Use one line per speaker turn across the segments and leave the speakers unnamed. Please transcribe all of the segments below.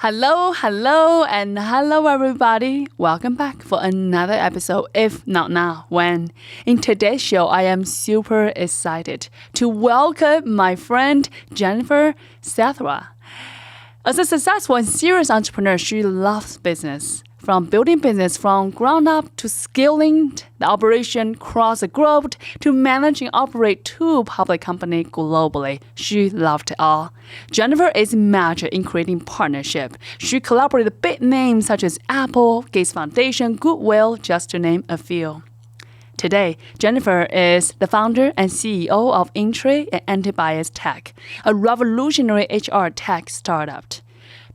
Hello, and hello everybody. Welcome back for another episode, If Not Now Wen. In today's show, I am super excited to welcome my friend Jennifer Sethre. As a successful and serious entrepreneur, she loves business. From building business from ground up to scaling the operation across the globe to managing and operate two public companies globally, she loved it all. Jennifer is magic in creating partnership. She collaborated with big names such as Apple, Gates Foundation, Goodwill, just to name a few. Today, Jennifer is the founder and CEO of Intry and AntiBias Tech, a revolutionary HR tech startup.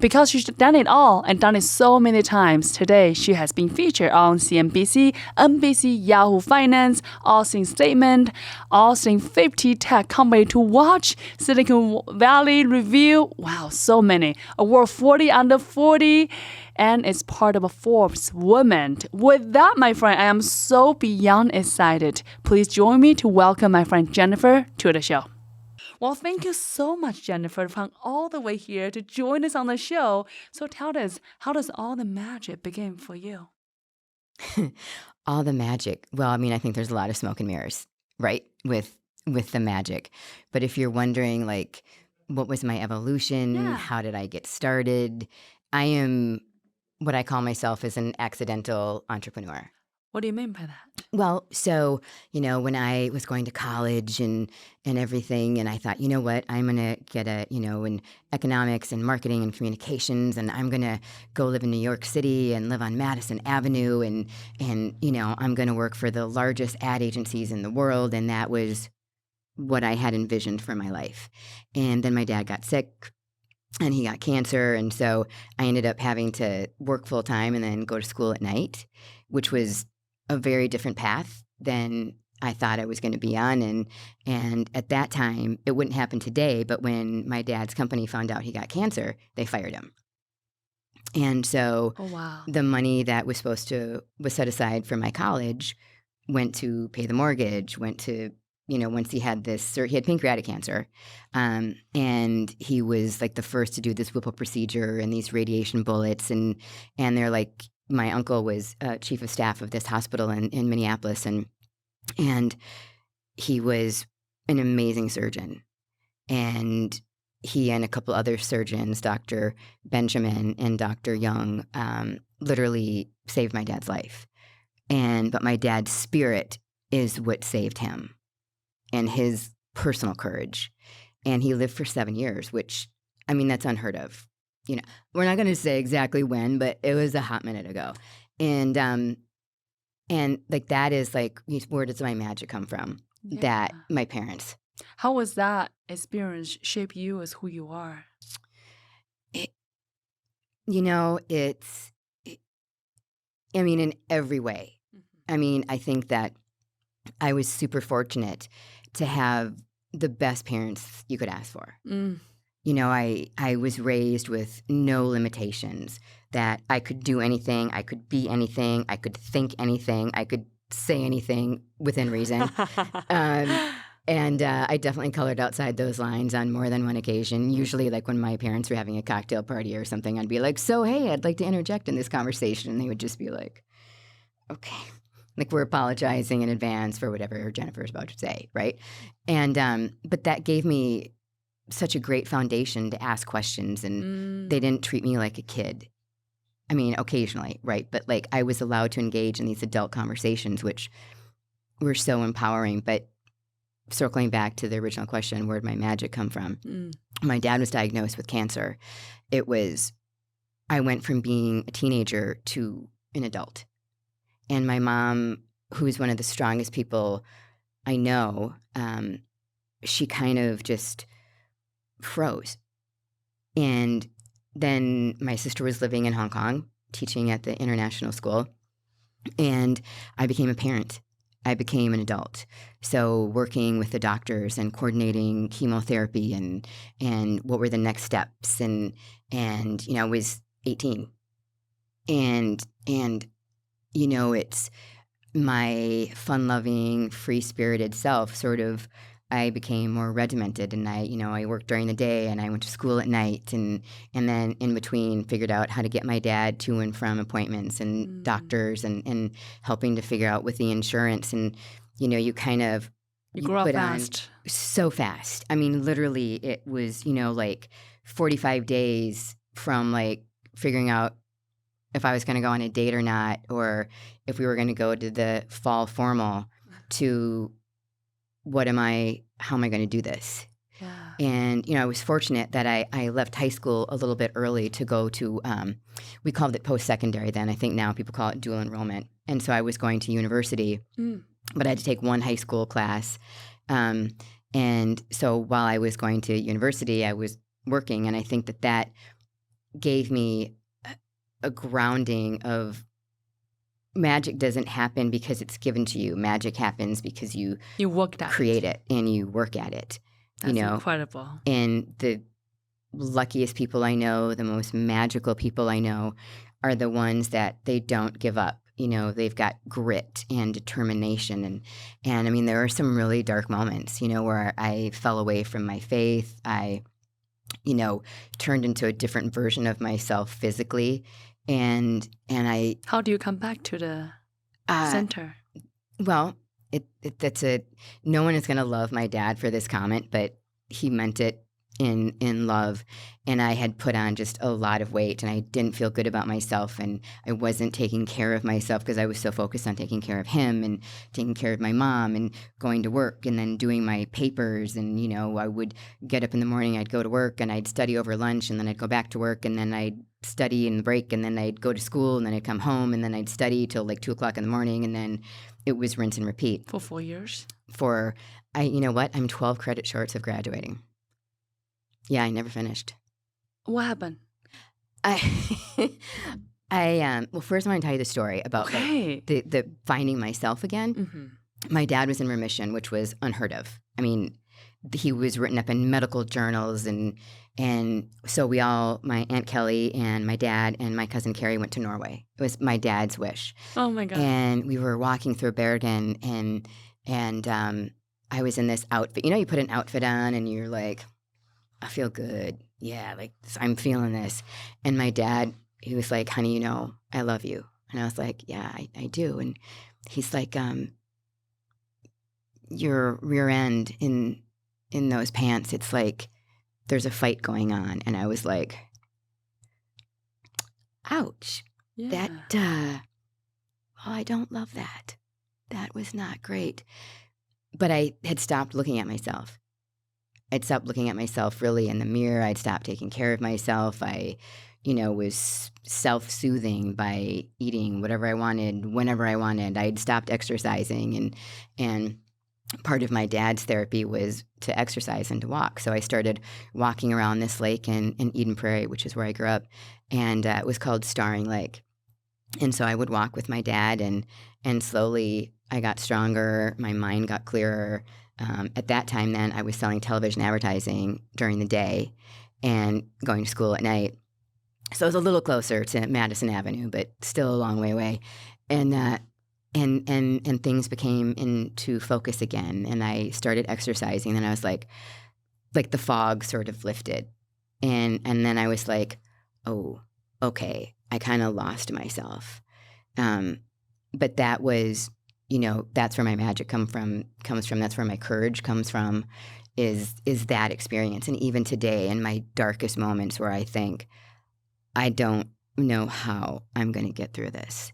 Because she's done it all and done it so many times, today she has been featured on CNBC, NBC, Yahoo Finance, Austin Statesman, Austin 50 tech company to watch, Silicon Valley Review, wow, so many, Award 40 under 40, and it's part of a Forbes Women. With that, my friend, I am so beyond excited. Please join me to welcome my friend Jennifer to the show. Well, thank you so much, Jennifer, for coming all the way here to join us on the show. So tell us, how does all the magic begin for you?
All the magic. Well, I mean, I think there's a lot of smoke and mirrors, right? With the magic. But if you're wondering, like, what was my evolution?
Yeah.
How did I get started? I am what I call myself as an accidental entrepreneur.
What do you mean by that?
Well, so, when I was going to college and everything, and I thought, you know what, I'm going to get in economics and marketing and communications, and I'm going to go live in New York City and live on Madison Avenue, and I'm going to work for the largest ad agencies in the world, and that was what I had envisioned for my life. And then my dad got sick, and he got cancer, and so I ended up having to work full-time and then go to school at night, which was a very different path than I thought I was going to be on. And at that time, it wouldn't happen today, but when my dad's company found out he got cancer, they fired him. And so the money that was set aside for my college went to pay the mortgage, went to, once he had he had pancreatic cancer, and he was like the first to do this Whipple procedure and these radiation bullets, and they're like, my uncle was chief of staff of this hospital in Minneapolis, and he was an amazing surgeon. And he and a couple other surgeons, Dr. Benjamin and Dr. Young, literally saved my dad's life. But my dad's spirit is what saved him, and his personal courage. And he lived for 7 years, which, I mean, that's unheard of. We're not going to say exactly when, but it was a hot minute ago. And like, that is like, where does my magic come from?
Yeah.
That my parents.
How was that experience shape you as who you are?
In every way. I mean, I think that I was super fortunate to have the best parents you could ask for. I was raised with no limitations, that I could do anything, I could be anything, I could think anything, I could say anything within reason. And I definitely colored outside those lines on more than one occasion. Usually, like, when my parents were having a cocktail party or something, I'd be like, so, hey, I'd like to interject in this conversation. And they would just be like, okay. Like, we're apologizing in advance for whatever Jennifer's about to say, right? And but that gave me such a great foundation to ask questions, and they didn't treat me like a kid. I mean, occasionally, right? But like, I was allowed to engage in these adult conversations, which were so empowering. But circling back to the original question, where'd my magic come from? My dad was diagnosed with cancer. I went from being a teenager to an adult. And my mom, who is one of the strongest people I know, she kind of just froze. And then my sister was living in Hong Kong, teaching at the international school, and I became a parent. I became an adult. So working with the doctors and coordinating chemotherapy and what were the next steps, and I was 18. And it's my fun-loving, free-spirited self sort of I became more regimented, and I worked during the day, and I went to school at night, and then in between figured out how to get my dad to and from appointments and doctors, and helping to figure out with the insurance, and you kind of
you grew up
put
fast.
on so fast. I mean, literally, it was like 45 days from like figuring out if I was going to go on a date or not, or if we were going to go to the fall formal, to how am I going to do this?
Yeah.
And, I was fortunate that I left high school a little bit early to go to, we called it post-secondary then. I think now people call it dual enrollment. And so I was going to university, but I had to take one high school class. And so while I was going to university, I was working. And I think that gave me a grounding of magic doesn't happen because it's given to you. Magic happens because you
worked at
create it and you work at it.
That's incredible.
And the luckiest people I know, the most magical people I know, are the ones that they don't give up. They've got grit and determination. And I mean, there are some really dark moments, where I fell away from my faith. I, turned into a different version of myself physically. And I...
How do you come back to the center?
Well, no one is going to love my dad for this comment, but he meant it in love. And I had put on just a lot of weight, and I didn't feel good about myself, and I wasn't taking care of myself because I was so focused on taking care of him and taking care of my mom and going to work and then doing my papers. And, I would get up in the morning, I'd go to work, and I'd study over lunch, and then I'd go back to work, and then I'd study in the break, and then I'd go to school, and then I'd come home, and then I'd study till like 2 o'clock in the morning, and then it was rinse and repeat.
For 4 years?
You know what? I'm 12 credit shorts of graduating. Yeah, I never finished.
What happened?
Well, first I want to tell you the story about the finding myself again.
Mm-hmm.
My dad was in remission, which was unheard of. I mean, he was written up in medical journals, and so my Aunt Kelly and my dad and my cousin Carrie went to Norway. It was my dad's wish.
Oh my God.
And we were walking through Bergen, and I was in this outfit. You put an outfit on and you're like, I feel good. Yeah, like I'm feeling this. And my dad, he was like, honey, I love you. And I was like, yeah, I do. And he's like, your rear end in those pants, it's like there's a fight going on. And I was like, ouch.
Yeah.
I don't love that. That was not great. But I had stopped looking at myself. I'd stopped looking at myself really in the mirror. I'd stopped taking care of myself. I, was self-soothing by eating whatever I wanted, whenever I wanted. I'd stopped exercising, and part of my dad's therapy was to exercise and to walk. So I started walking around this lake in Eden Prairie, which is where I grew up, and it was called Starring Lake. And so I would walk with my dad, and slowly I got stronger. My mind got clearer. At that time then, I was selling television advertising during the day and going to school at night. So it was a little closer to Madison Avenue, but still a long way away. And things became into focus again. And I started exercising, and I was like the fog sort of lifted. And then I was like, oh, okay, I kind of lost myself. But that was... that's where my magic comes from. That's where my courage comes from, is that experience. And even today, in my darkest moments where I think, I don't know how I'm going to get through this,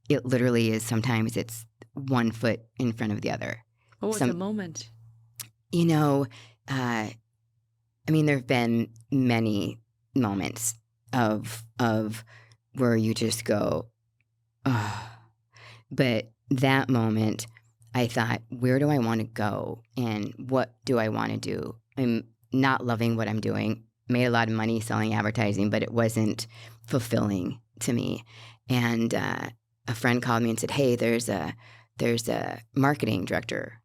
it literally is, sometimes it's one foot in front of the other.
What was the moment?
I mean, there have been many moments of where you just go, oh. But that moment, I thought, where do I want to go, and what do I want to do? I'm not loving what I'm doing. Made a lot of money selling advertising, but it wasn't fulfilling to me. And a friend called me and said, hey, there's a marketing director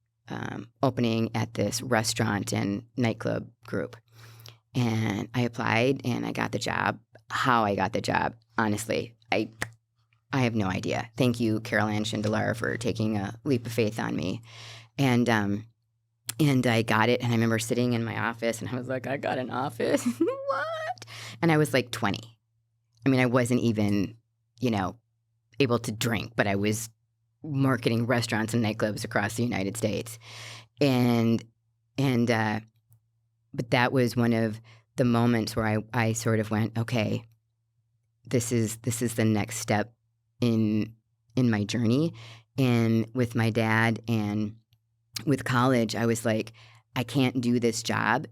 opening at this restaurant and nightclub group. And I applied, and I got the job. How I got the job, honestly, I have no idea. Thank you, Carol Ann Schindler, for taking a leap of faith on me. And And I got it, and I remember sitting in my office, and I was like, I got an office? What? And I was like 20. I mean, I wasn't even, able to drink, but I was marketing restaurants and nightclubs across the United States. And but that was one of the moments where I sort of went, okay, this is the next step in my journey. And with my dad and with college, I was like, I can't do this job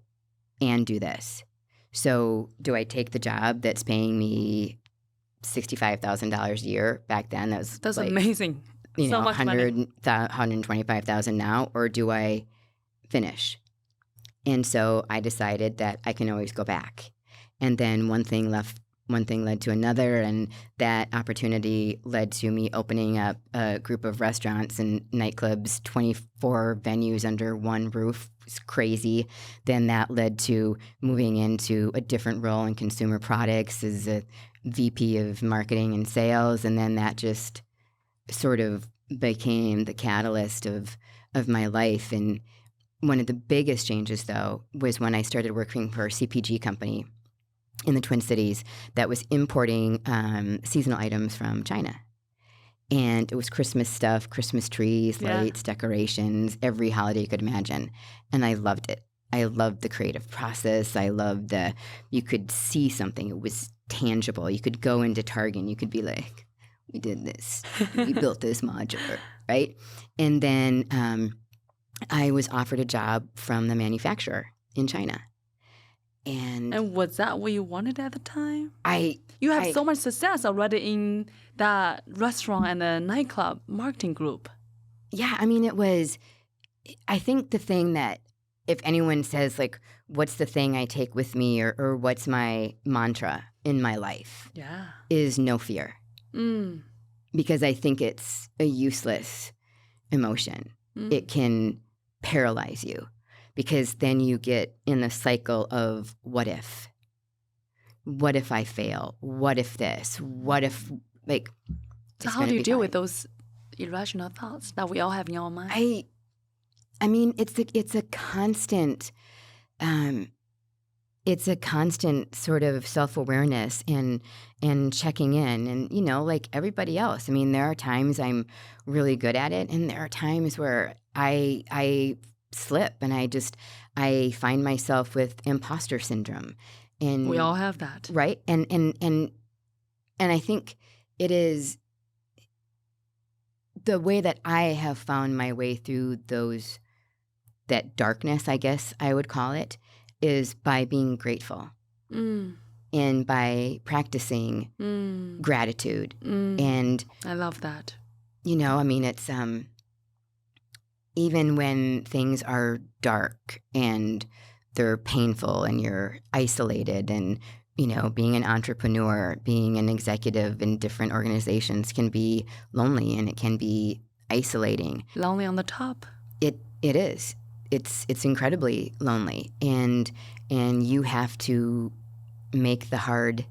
and do this. So do I take the job that's paying me $65,000 a year back then? That's like,
amazing. So much money.
125,000 now, or do I finish? And so I decided that I can always go back. And then one thing led to another, and that opportunity led to me opening up a group of restaurants and nightclubs, 24 venues under one roof. It's crazy. Then that led to moving into a different role in consumer products as a VP of marketing and sales. And then that just sort of became the catalyst of my life. And one of the biggest changes, though, was when I started working for a CPG company in the Twin Cities that was importing seasonal items from China. And it was Christmas stuff, Christmas trees, lights, decorations, every holiday you could imagine. And I loved it. I loved the creative process. I loved you could see something. It was tangible. You could go into Target and you could be like, we did this. We built this modular, right? And then I was offered a job from the manufacturer in China. And
was that what you wanted at the time?
You
have so much success already in that restaurant and the nightclub marketing group.
Yeah, I mean, I think the thing that if anyone says, like, what's the thing I take with me or what's my mantra in my life is no fear. Because I think it's a useless emotion. It can paralyze you. Because then you get in the cycle of what if? What if I fail? What if this? What if, like,
so how do you deal with those irrational thoughts that we all have in our mind?
I mean, it's a constant sort of self-awareness and checking in. And, like everybody else, I mean, there are times I'm really good at it, and there are times where I slip and I find myself with imposter syndrome. And
we all have that.
Right? And I think it is the way that I have found my way through that darkness, I guess I would call it, is by being grateful and by practicing gratitude. And
I love that.
I mean, it's even when things are dark and they're painful and you're isolated, and being an entrepreneur, being an executive in different organizations can be lonely, and it can be isolating.
Lonely on the top.
It is. It's incredibly lonely, and you have to make the hard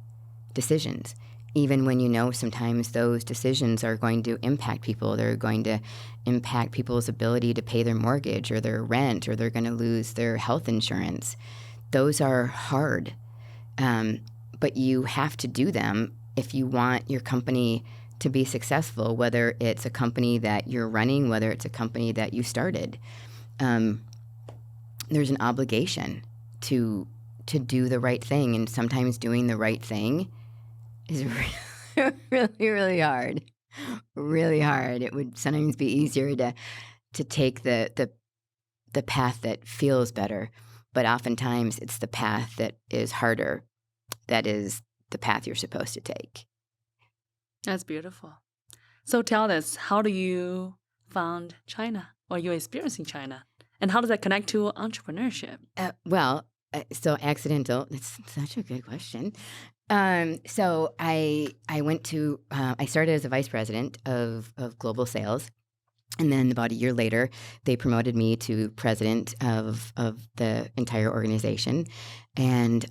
decisions, even when sometimes those decisions are going to impact people. They're going to impact people's ability to pay their mortgage or their rent, or they're going to lose their health insurance. Those are hard, but you have to do them if you want your company to be successful, whether it's a company that you're running, whether it's a company that you started. There's an obligation to do the right thing, and sometimes doing the right thing is really, really hard. Really hard. It would sometimes be easier to take the path that feels better, but oftentimes it's the path that is harder that is the path you're supposed to take.
That's beautiful. So tell us, how do you found China, or you experiencing China, and how does that connect to entrepreneurship?
So accidental. It's such a good question. So I went to I started as a vice president of global sales, and then about a year later, they promoted me to president of the entire organization, and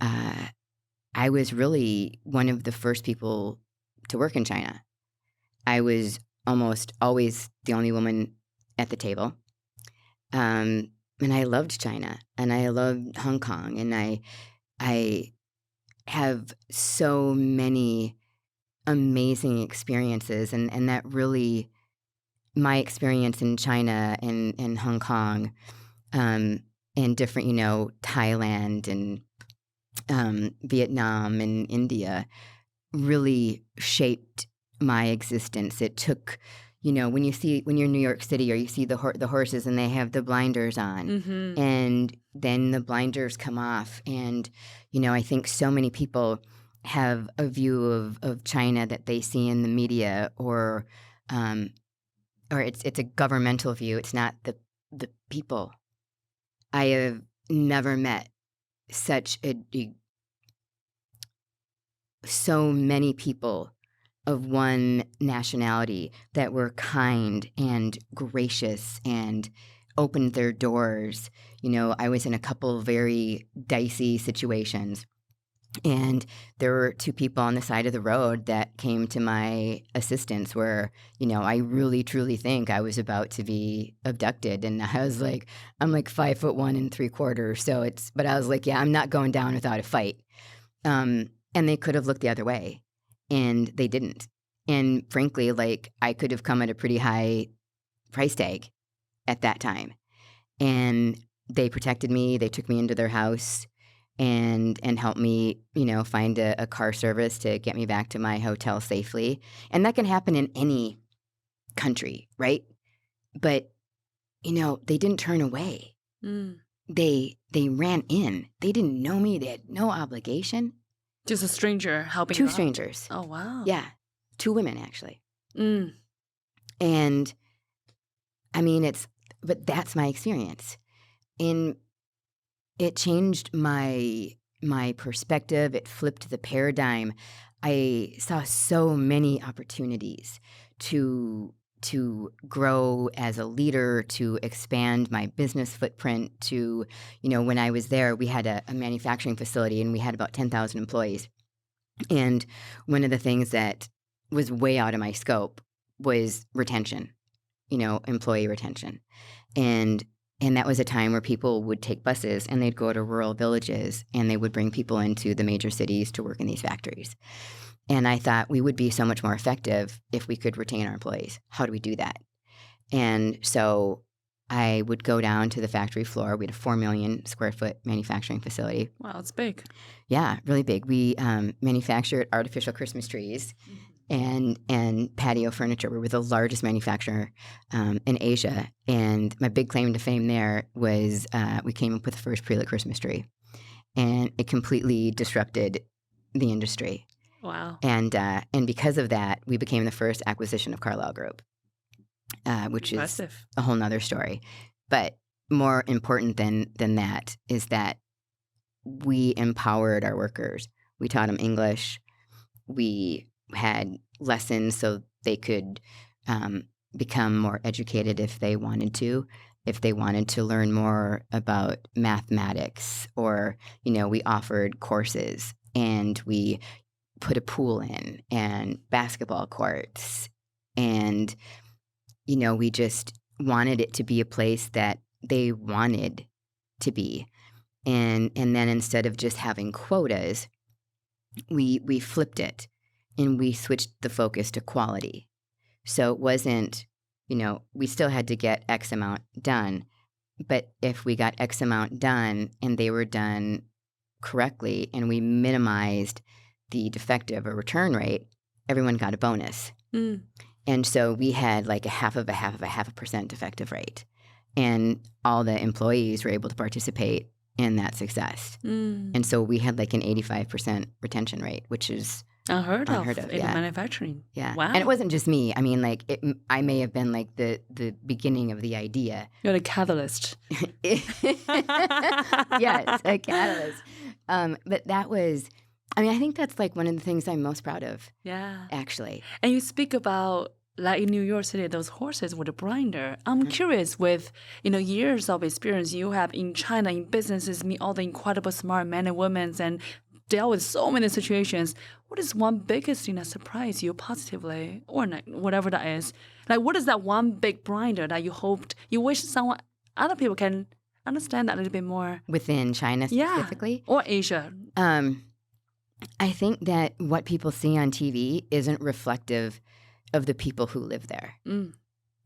I was really one of the first people to work in China. I was almost always the only woman at the table. I loved China, and I loved Hong Kong, and I have so many amazing experiences, and that really, my experience in China and Hong Kong, and different, Thailand and Vietnam and India really shaped my existence. It took, when you're in New York City or you see the horses and they have the blinders on, and then the blinders come off, and I think so many people have a view of China that they see in the media, or it's a governmental view. It's not the people. I have never met so many people of one nationality that were kind and gracious and opened their doors. I was in a couple very dicey situations, and there were two people on the side of the road that came to my assistance where, I really truly think I was about to be abducted. And I was like, I'm like 5'1¾". But I was like, yeah, I'm not going down without a fight. And they could have looked the other way, and they didn't. And frankly, like, I could have come at a pretty high price tag at that time. And they protected me. They took me into their house and helped me, find a car service to get me back to my hotel safely. And that can happen in any country, right? But, they didn't turn away. They ran in. They didn't know me. They had no obligation.
Just a stranger helping you
Two
out?
strangers.
Oh, wow.
Yeah. 2 women, actually. And, but that's my experience. And it changed my perspective. It flipped the paradigm. I saw so many opportunities to grow as a leader, to expand my business footprint, to, when I was there, we had a manufacturing facility and we had about 10,000 employees. And one of the things that was way out of my scope was retention, employee retention. And that was a time where people would take buses and they'd go to rural villages and they would bring people into the major cities to work in these factories. And I thought we would be so much more effective if we could retain our employees. How do we do that? And so I would go down to the factory floor. We had a 4 million square foot manufacturing facility.
Wow, it's big.
Yeah, really big. We manufactured artificial Christmas trees and patio furniture. We were the largest manufacturer in Asia. And my big claim to fame there was we came up with the first pre-lit Christmas tree. And it completely disrupted the industry.
Wow.
And because of that, we became the first acquisition of Carlyle Group, which
Impressive.
is a whole nother story. But more important than that is that we empowered our workers. We taught them English. We had lessons so they could become more educated if they wanted to learn more about mathematics, or, we offered courses, and we put a pool in and basketball courts. And, we just wanted it to be a place that they wanted to be. And then instead of just having quotas, we flipped it and we switched the focus to quality. So it wasn't, we still had to get X amount done, but if we got X amount done and they were done correctly and we minimized the defective or return rate, everyone got a bonus. And so we had like a half of a % defective rate. And all the employees were able to participate in that success. And so we had like an 85% retention rate, which is
unheard of in
yeah.
manufacturing.
Yeah.
Wow.
And it wasn't just me. I mean, like, I may have been like the beginning of the idea.
You're the catalyst.
Yes, a catalyst. But that was, I think that's like one of the things I'm most proud of.
Yeah.
Actually.
And you speak about, like in New York City, those horses with a blinder. I'm curious, with years of experience you have in China, in businesses, meet all the incredible smart men and women and dealt with so many situations. What is one biggest thing that surprised you positively, or not, whatever that is? Like, what is that one big blinder that you wish other people can understand that a little bit more.
Within China specifically?
Or Asia.
I think that what people see on TV isn't reflective of the people who live there.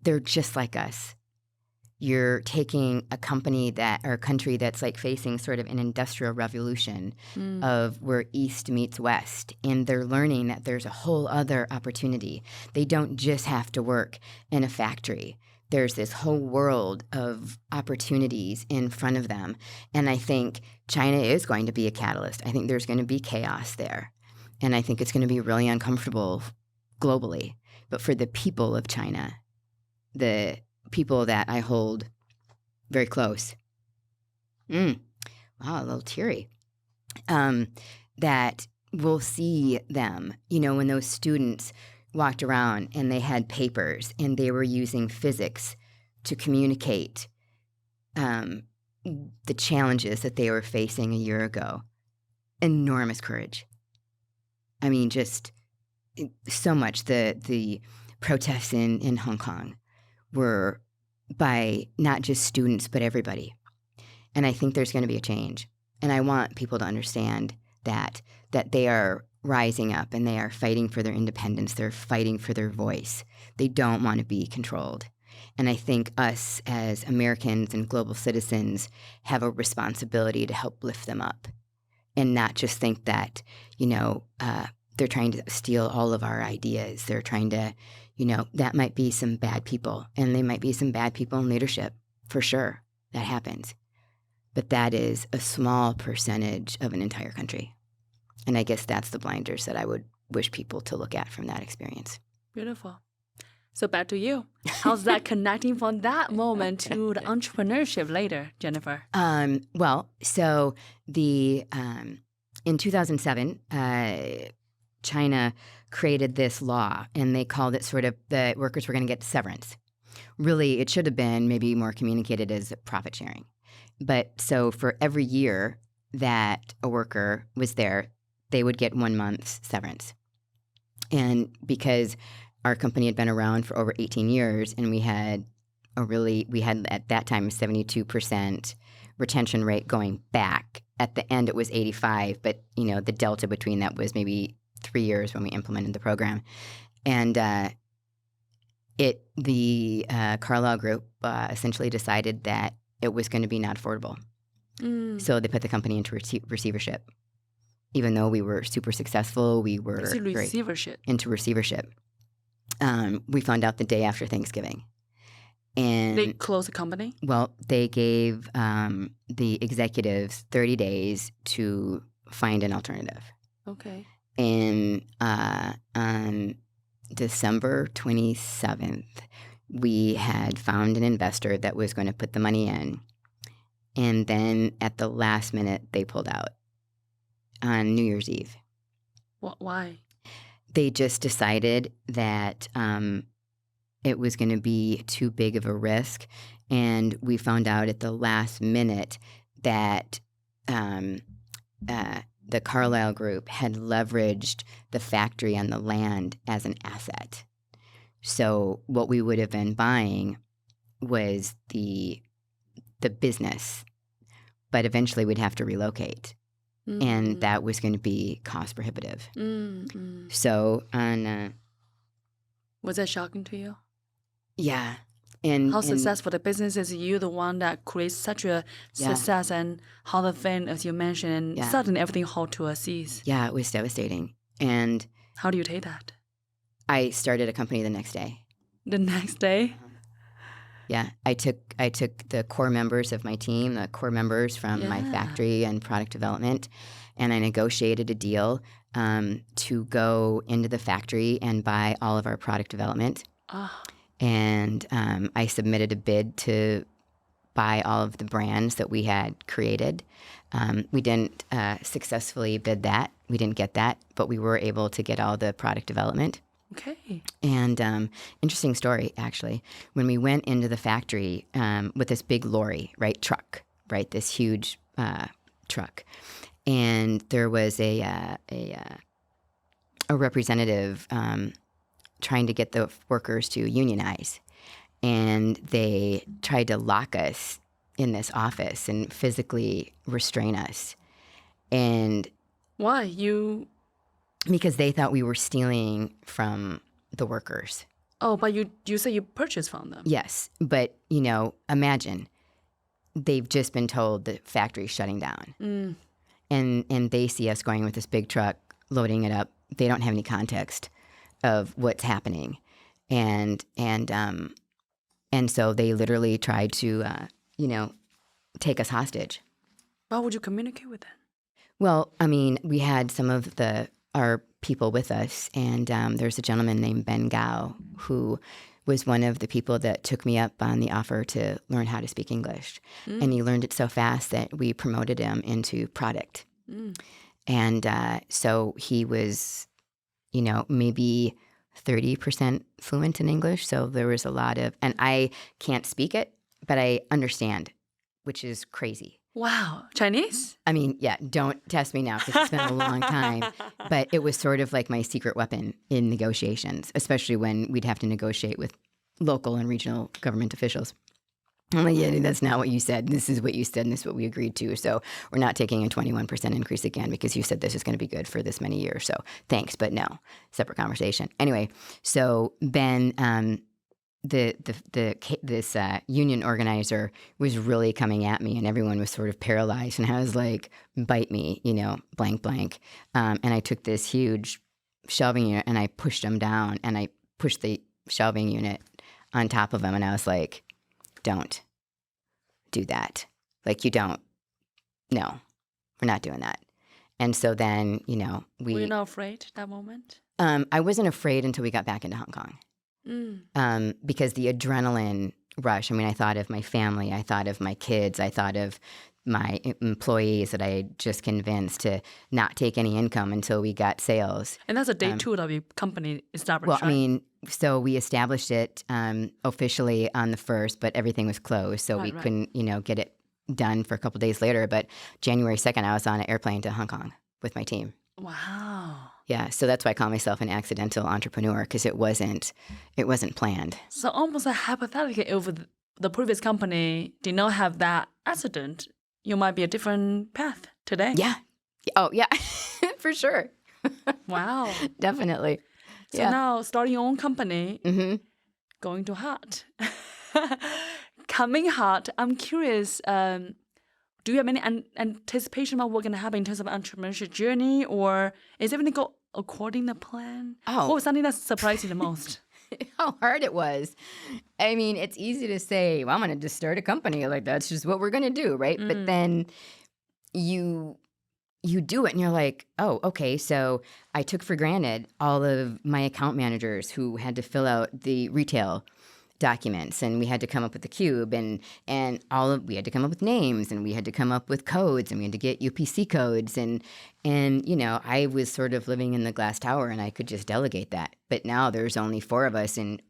They're just like us. You're taking a company or a country that's like facing sort of an industrial revolution of where East meets West, and they're learning that there's a whole other opportunity. They don't just have to work in a factory. There's this whole world of opportunities in front of them. And I think China is going to be a catalyst. I think there's going to be chaos there. And I think it's going to be really uncomfortable globally. But for the people of China, the people that I hold very close, wow, a little teary, that will see them, when those students walked around and they had papers and they were using physics to communicate the challenges that they were facing a year ago. Enormous courage. I mean, just so much. The protests in Hong Kong were by not just students, but everybody. And I think there's going to be a change. And I want people to understand that they are rising up and they are fighting for their independence. They're fighting for their voice. They don't want to be controlled. And I think us as Americans and global citizens have a responsibility to help lift them up and not just think that, they're trying to steal all of our ideas. They're trying to, that might be some bad people, and they might be some bad people in leadership, for sure. That happens. But that is a small percentage of an entire country. And I guess that's the blinders that I would wish people to look at from that experience.
Beautiful. So back to you. How's that connecting from that moment to the entrepreneurship later, Jennifer?
So in 2007, China created this law, and they called it sort of the workers were going to get severance. Really, it should have been maybe more communicated as profit sharing. But so for every year that a worker was there, they would get 1 month's severance. And because our company had been around for over 18 years, and we had at that time 72% retention rate going back. At the end, it was 85, but the delta between that was maybe 3 years when we implemented the program. And the Carlyle Group essentially decided that it was going to be not affordable. So they put the company into receivership. Even though we were super successful, we were into receivership. We found out the day after Thanksgiving. And
they closed the company?
Well, they gave the executives 30 days to find an alternative.
Okay.
And on December 27th, we had found an investor that was going to put the money in. And then at the last minute, they pulled out on New Year's Eve.
Why?
They just decided that it was going to be too big of a risk. And we found out at the last minute that the Carlyle Group had leveraged the factory and the land as an asset. So what we would have been buying was the business, but eventually we'd have to relocate. Mm-hmm. And that was going to be cost prohibitive. Mm-hmm. So
was that shocking to you?
Yeah.
How successful the business is, you the one that creates such a success, and how the fan, as you mentioned, and suddenly everything halt to a cease.
Yeah, it was devastating. And
how do you take that?
I started a company the next day.
The next day?
Yeah, I took the core members of my team, the core members from my factory and product development, and I negotiated a deal to go into the factory and buy all of our product development. And I submitted a bid to buy all of the brands that we had created. We didn't successfully bid that. We didn't get that, but we were able to get all the product development.
Okay.
And interesting story, actually. When we went into the factory with this big lorry, truck, this huge truck, and there was a representative trying to get the workers to unionize, and they tried to lock us in this office and physically restrain us. And
Why? You...
because they thought we were stealing from the workers.
Oh, but you say you purchased from them.
Yes. But, imagine they've just been told the factory's shutting down. And they see us going with this big truck, loading it up. They don't have any context of what's happening. And so they literally tried to, take us hostage.
How would you communicate with them?
Well, we had some of our people with us, and there's a gentleman named Ben Gao who was one of the people that took me up on the offer to learn how to speak English. And he learned it so fast that we promoted him into product. And so he was, maybe 30% fluent in English. So there was a lot of, and I can't speak it, but I understand, which is crazy.
Wow. Chinese?
Yeah, don't test me now because it's been a long time. But it was sort of like my secret weapon in negotiations, especially when we'd have to negotiate with local and regional government officials. I'm like, yeah, that's not what you said. This is what you said, and this is what we agreed to. So we're not taking a 21% increase again because you said this is going to be good for this many years. So thanks, but no, separate conversation. Anyway, so Ben, this union organizer was really coming at me, and everyone was sort of paralyzed. And I was like, bite me, blank, blank. And I took this huge shelving unit and I pushed him down, and I pushed the shelving unit on top of him. And I was like, don't do that. Like, you don't. No, we're not doing that. And so then,
Were you not afraid that moment?
I wasn't afraid until we got back into Hong Kong. Because the adrenaline rush, I thought of my family, I thought of my kids, I thought of my employees that I had just convinced to not take any income until we got sales.
And that's a day two of your company established, right?
So we established it officially on the 1st, but everything was closed, so we couldn't, get it done for a couple of days later. But January 2nd, I was on an airplane to Hong Kong with my team.
Wow.
Yeah, so that's why I call myself an accidental entrepreneur, because it wasn't planned.
So almost hypothetically, if the previous company did not have that accident, you might be a different path today.
Yeah. Oh, yeah, for sure.
Wow.
Definitely.
So now starting your own company, going to hot. Coming hot, I'm curious, do you have any anticipation about what's going to happen in terms of entrepreneurship journey, or is everything go according to plan?
Oh.
What was something that surprised you the most?
How hard it was. It's easy to say, well, I'm going to just start a company. Like, that's just what we're going to do, right? But then you do it and you're like, oh, okay. So I took for granted all of my account managers who had to fill out the retail documents, and we had to come up with the cube, and we had to come up with names, and we had to come up with codes, and we had to get UPC codes, and I was sort of living in the glass tower, and I could just delegate that. But now there's only 4 of us, and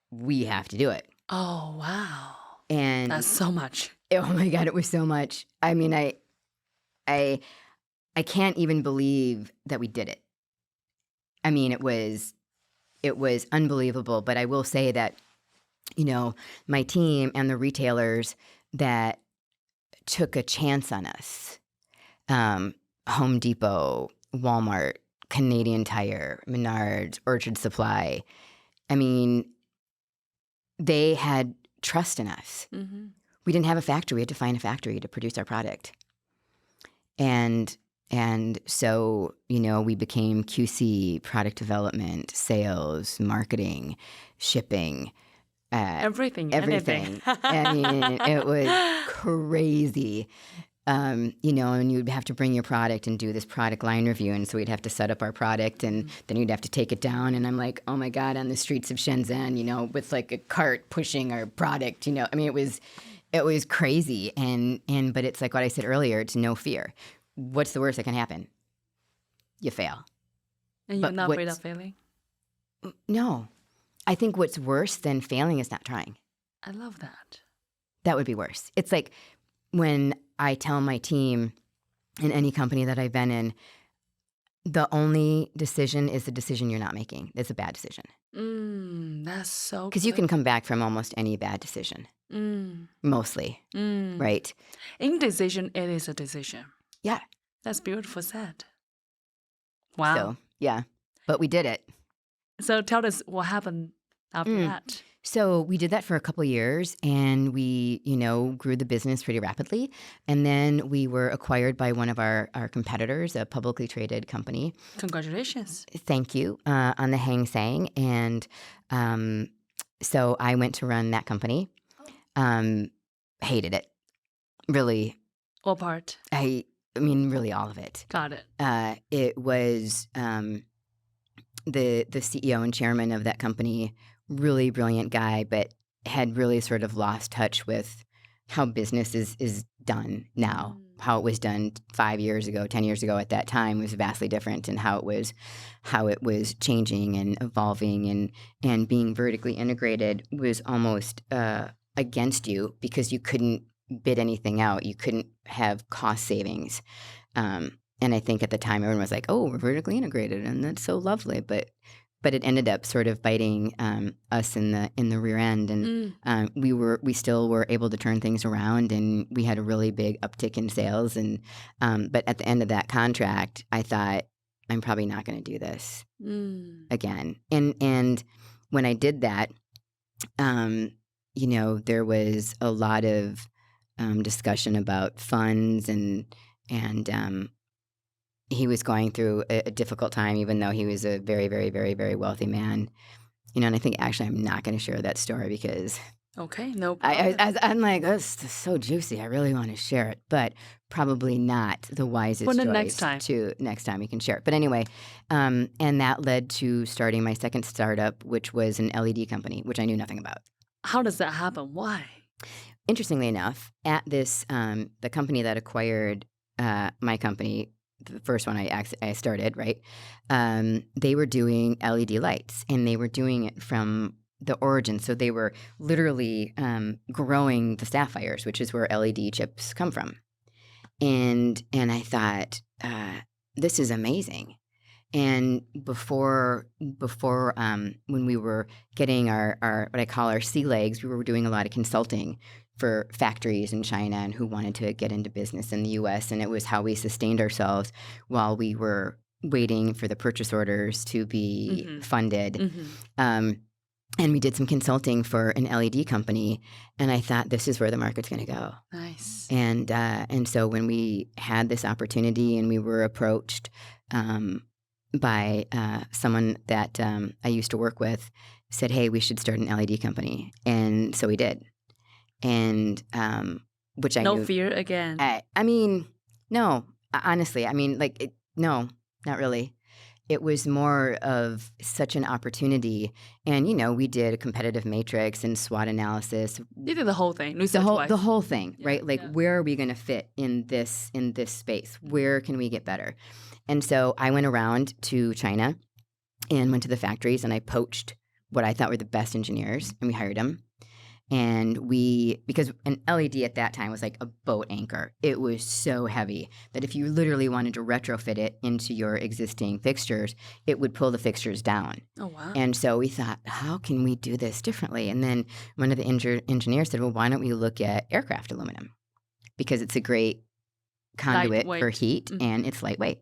we have to do it.
Oh, wow.
And
that's so much.
Oh my God, it was so much. I can't even believe that we did it. It was unbelievable. But I will say that, my team and the retailers that took a chance on us, Home Depot, Walmart, Canadian Tire, Menards, Orchard Supply, they had trust in us. We didn't have a factory. We had to find a factory to produce our product. And so, we became QC, product development, sales, marketing, shipping,
everything.
It was crazy. And you'd have to bring your product and do this product line review. And so we'd have to set up our product, and then you'd have to take it down. And I'm like, oh my God, on the streets of Shenzhen, with like a cart pushing our product, it was crazy. But it's like what I said earlier, it's no fear. What's the worst that can happen? You fail.
And you're not afraid of failing?
No. I think what's worse than failing is not trying.
I love that.
That would be worse. It's like when I tell my team in any company that I've been in, the only decision is the decision you're not making. It's a bad decision.
That's so
Because you can come back from almost any bad decision. Mostly, right?
Indecision, it is a decision.
Yeah.
That's beautiful said. Wow.
So, yeah. But we did it.
So tell us what happened after that.
So we did that for a couple years, and we, grew the business pretty rapidly. And then we were acquired by one of our competitors, a publicly traded company.
Congratulations.
Thank you, on the Hang Seng. And so I went to run that company. Hated it. Really.
What part?
I mean, really all of it.
Got it.
It was the CEO and chairman of that company, really brilliant guy, but had really sort of lost touch with how business is done now. How it was done 5 years ago, 10 years ago at that time was vastly different, and how it was changing and evolving, and being vertically integrated was almost against you because you couldn't bid anything out. You couldn't have cost savings. And I think at the time everyone was like, "Oh, we're vertically integrated, and that's so lovely." But it ended up sort of biting us in the rear end, and we still were able to turn things around, and we had a really big uptick in sales. And but at the end of that contract, I thought, I'm probably not going to do this again. And when I did that, there was a lot of discussion about funds, and he was going through a difficult time, even though he was a very, very, very, very wealthy man. And I think actually I'm not going to share that story because
no problem.
I'm like, that's so juicy. I really want to share it, but probably not the wisest
For the
choice. Next time we can share it. But anyway, and that led to starting my second startup, which was an LED company, which I knew nothing about.
How does that happen? Why?
Interestingly enough, at this, the company that acquired my company, the first one I started, right? They were doing LED lights, and they were doing it from the origin. So they were literally growing the sapphires, which is where LED chips come from. And I thought, this is amazing. And before when we were getting our what I call our sea legs, we were doing a lot of consulting for factories in China and who wanted to get into business in the U.S. And it was how we sustained ourselves while we were waiting for the purchase orders to be funded. And we did some consulting for an LED company, and I thought, this is where the market's going to go.
Nice.
And so when we had this opportunity, and we were approached by someone that I used to work with, said, "Hey, we should start an LED company," and so we did. And which I
no
knew,
fear again.
I mean, no, honestly, I mean, no, not really. It was more of such an opportunity, and we did a competitive matrix and SWOT analysis.
You did the whole thing,
the whole thing, right? Where are we going to fit in this space? Where can we get better? And so I went around to China and went to the factories, and I poached what I thought were the best engineers, and we hired them. And because an LED at that time was like a boat anchor. It was so heavy that if you literally wanted to retrofit it into your existing fixtures, it would pull the fixtures down.
Oh, wow.
And so we thought, how can we do this differently? And then one of the engineers said, well, why don't we look at aircraft aluminum? Because it's a great conduit for heat, and it's lightweight.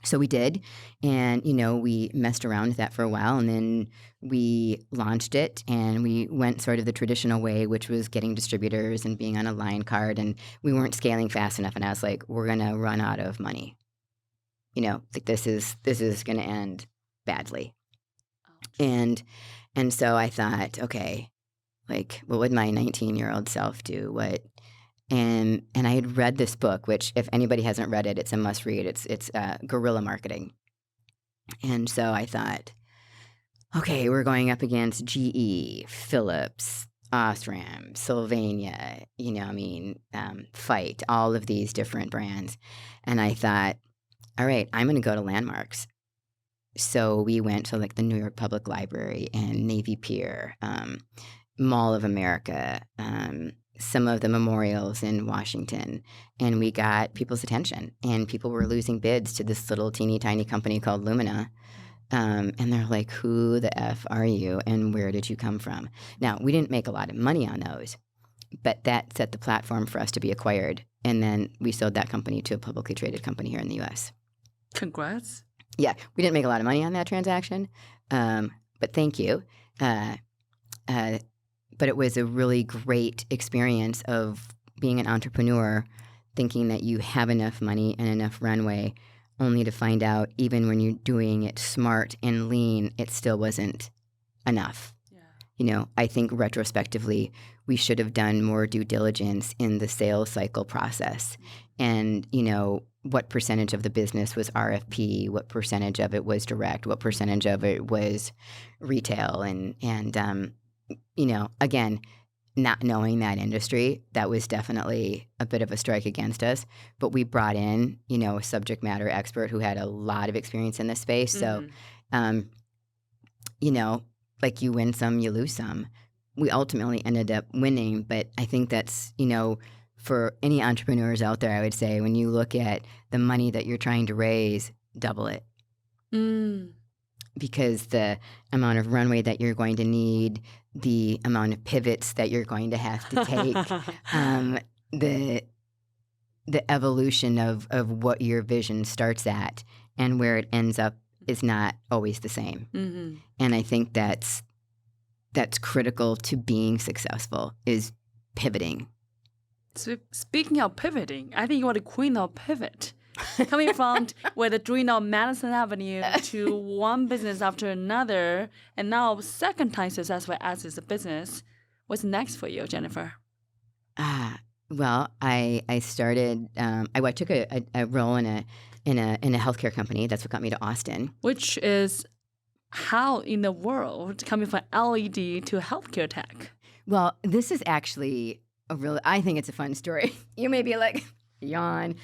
So we did, and we messed around with that for a while, and then we launched it, and we went sort of the traditional way, which was getting distributors and being on a line card, and we weren't scaling fast enough. And I was like, we're gonna run out of money. This is gonna end badly. And so I thought, okay, what would my 19-year-old self do? And I had read this book, which if anybody hasn't read it, it's a must read. It's guerrilla marketing. And so I thought, okay, we're going up against GE, Philips, Osram, Sylvania, Fight, all of these different brands. And I thought, all right, I'm going to go to landmarks. So we went to the New York Public Library and Navy Pier, Mall of America, some of the memorials in Washington, and we got people's attention, and people were losing bids to this little teeny tiny company called Lumina. And they're like, who the F are you, and where did you come from? Now, we didn't make a lot of money on those, but that set the platform for us to be acquired. And then we sold that company to a publicly traded company here in the U.S.
Congrats.
Yeah, we didn't make a lot of money on that transaction, but thank you. But it was a really great experience of being an entrepreneur, thinking that you have enough money and enough runway, only to find out even when you're doing it smart and lean, it still wasn't enough. Yeah. I think retrospectively, we should have done more due diligence in the sales cycle process. And, what percentage of the business was RFP, what percentage of it was direct, what percentage of it was retail. And again, not knowing that industry, that was definitely a bit of a strike against us. But we brought in, a subject matter expert who had a lot of experience in this space. So, like you win some, you lose some. We ultimately ended up winning. But I think that's, for any entrepreneurs out there, I would say when you look at the money that you're trying to raise, double it. Because the amount of runway that you're going to need, the amount of pivots that you're going to have to take, the evolution of what your vision starts at and where it ends up is not always the same. Mm-hmm. And I think that's critical to being successful, is pivoting.
So speaking of pivoting, I think you are the queen of pivot. Coming from where the dream of Madison Avenue to one business after another, and now second time successful as is a business. What's next for you, Jennifer?
Well, I started. I took a role in a healthcare company. That's what got me to Austin.
Which is how in the world coming from LED to healthcare tech?
Well, this is actually I think it's a fun story. You may be like, yawn.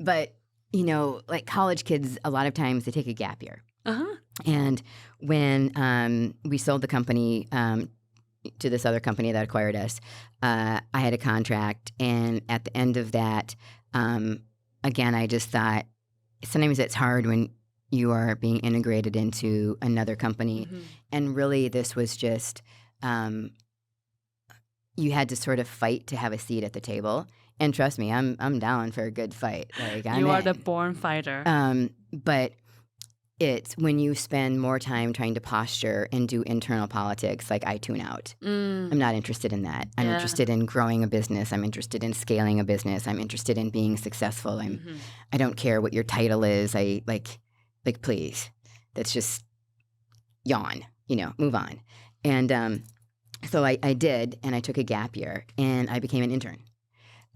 But, like college kids, a lot of times they take a gap year. Uh-huh. And when we sold the company to this other company that acquired us, I had a contract. And at the end of that, again, I just thought sometimes it's hard when you are being integrated into another company. Mm-hmm. And really, this was just you had to sort of fight to have a seat at the table. And trust me, I'm down for a good fight. Like
you are the born fighter.
But it's when you spend more time trying to posture and do internal politics, like I tune out. I'm not interested in that. I'm interested in growing a business. I'm interested in scaling a business. I'm interested in being successful. I don't care what your title is. I like please. That's just yawn. Move on. And so I did, and I took a gap year, and I became an intern.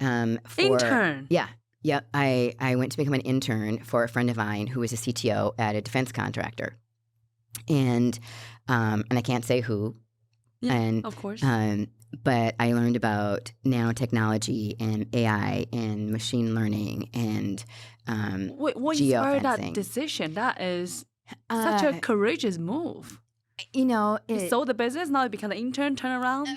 Intern?
Yeah. Yeah, I went to become an intern for a friend of mine who was a CTO at a defense contractor, and I can't say who.
Yeah, and of course.
But I learned about nanotechnology and AI and machine learning and
what inspired that decision? That is such a courageous move. You sold the business, now you become an intern, turn around.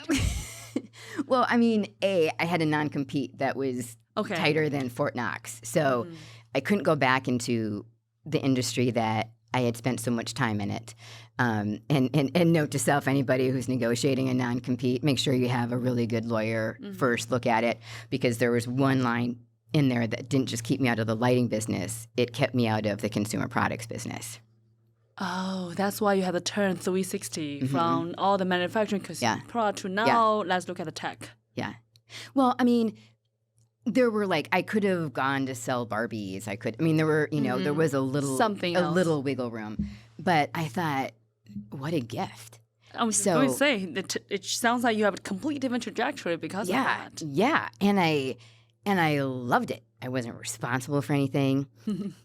Well, I mean, I had a non-compete that was tighter than Fort Knox. So I couldn't go back into the industry that I had spent so much time in it. And note to self, anybody who's negotiating a non-compete, make sure you have a really good lawyer first look at it, because there was one line in there that didn't just keep me out of the lighting business. It kept me out of the consumer products business.
Oh, that's why you had to turn 360 from all the manufacturing consumer product to now let's look at the tech.
Yeah. Well, I mean, there were I could have gone to sell Barbies. There were, there was a little wiggle room. But I thought, what a gift.
I was going to say, it sounds like you have a completely different trajectory because of that.
Yeah. And I loved it. I wasn't responsible for anything.